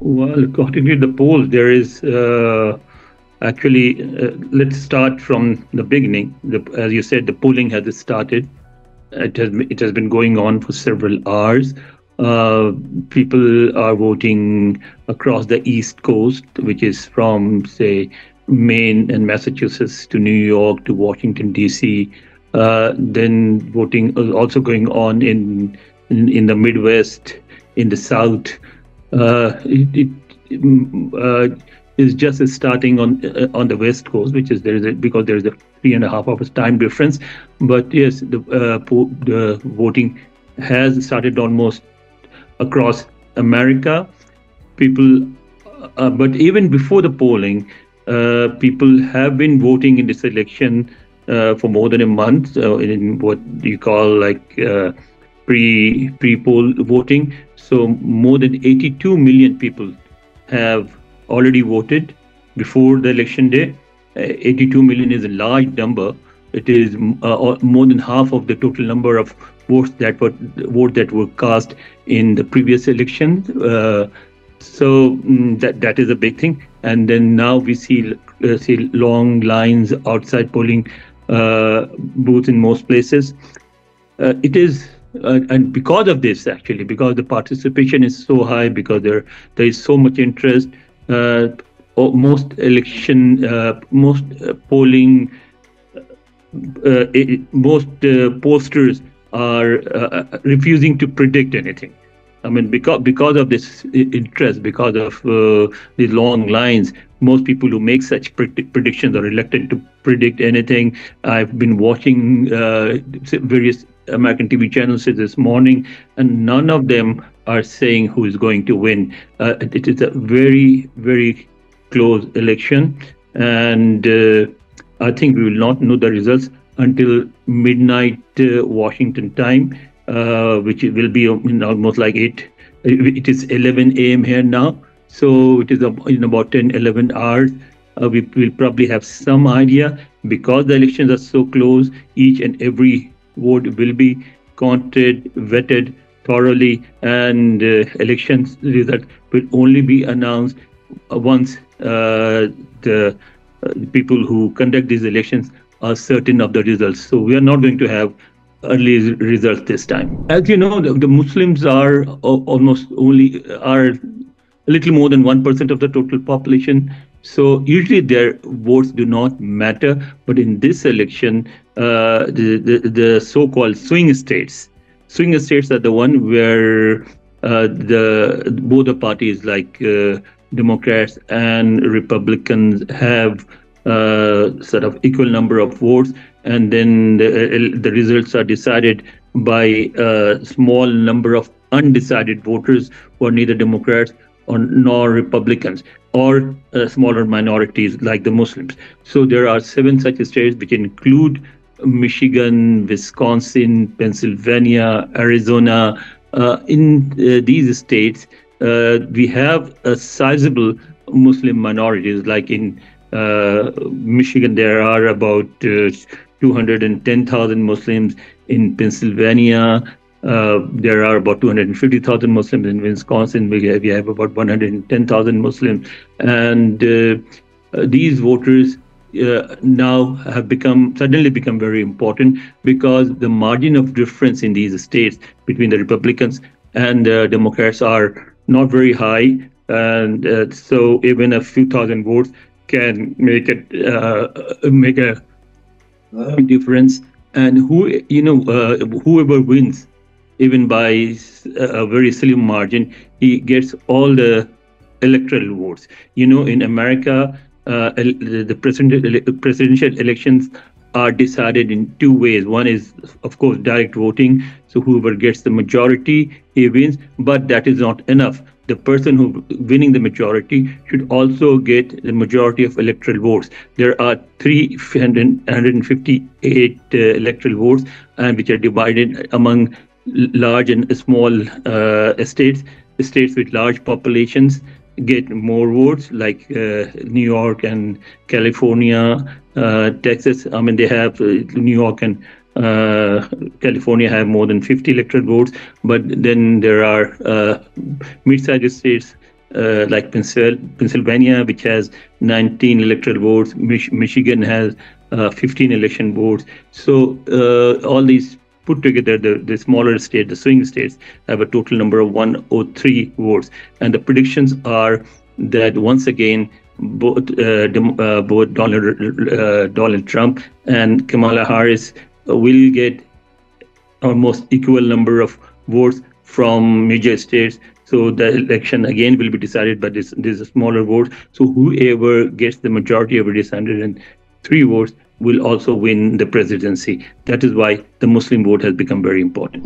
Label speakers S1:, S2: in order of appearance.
S1: Well, according to the polls, there is actually, let's start from the beginning. As you said, the polling has started. It has been going on for several hours. People are voting across the East Coast, which is from, say, Maine and Massachusetts to New York to Washington D.C. Then voting is also going on in the Midwest, in the South. It is just starting on the West Coast, which is because there is a 3.5 hours time difference. But yes, the voting has started almost across America. People, but even before the polling, people have been voting in this election for more than a month in what you call like pre-poll voting. So more than 82 million people have already voted before the election day. 82 million is a large number. It is more than half of the total number of votes that were cast in the previous election. So that is a big thing. And then now we see long lines outside polling booths in most places. It is. And because of this, actually, because the participation is so high, because there is so much interest, most polling, most pollsters are refusing to predict anything. I mean, because of this interest, because of the long lines, most people who make such predictions are reluctant to predict anything. I've been watching various American TV channels this morning, and none of them are saying who is going to win. It is a very, very close election, and I think we will not know the results until midnight Washington time, which will be in almost like 8. It is 11 a.m. here now, so it is in about 10, 11 hours. We will probably have some idea. Because the elections are so close, each and every vote will be counted, vetted thoroughly, and elections result will only be announced once the people who conduct these elections are certain of the results. So we are not going to have early results this time. As you know, the Muslims are almost only are a little more than 1% of the total population. So usually their votes do not matter. But in this election, the so-called swing states are the one where both the parties like Democrats and Republicans have sort of equal number of votes, and then the results are decided by a small number of undecided voters who are neither Democrats nor Republicans, or smaller minorities like the Muslims. So there are 7 such states, which include Michigan, Wisconsin, Pennsylvania, Arizona. In these states, we have a sizable Muslim minorities. Like in Michigan, there are about 210,000 Muslims. In Pennsylvania, there are about 250,000 Muslims. In Wisconsin, we have about 110,000 Muslims. And these voters now have suddenly become very important, because the margin of difference in these states between the Republicans and the Democrats are not very high. And so even a few thousand votes can make a difference. And whoever wins, even by a very slim margin, he gets all the electoral votes. In America, the presidential elections are decided in 2 ways. One is, of course, direct voting. So whoever gets the majority, he wins. But that is not enough. The person who winning the majority should also get the majority of electoral votes. There are 358 electoral votes, and which are divided among large and small states. States with large populations get more votes, like New York and California, Texas. I mean, they have New York and California have more than 50 electoral votes. But then there are mid-sized states like Pennsylvania, which has 19 electoral votes. Michigan has 15 election votes. So all these put together, the smaller states, the swing states, have a total number of 103 votes. And the predictions are that once again, both Donald Trump and Kamala Harris will get almost equal number of votes from major states. So the election again will be decided by this smaller vote. So whoever gets the majority of 103 votes will also win the presidency. That is why the Muslim vote has become very important.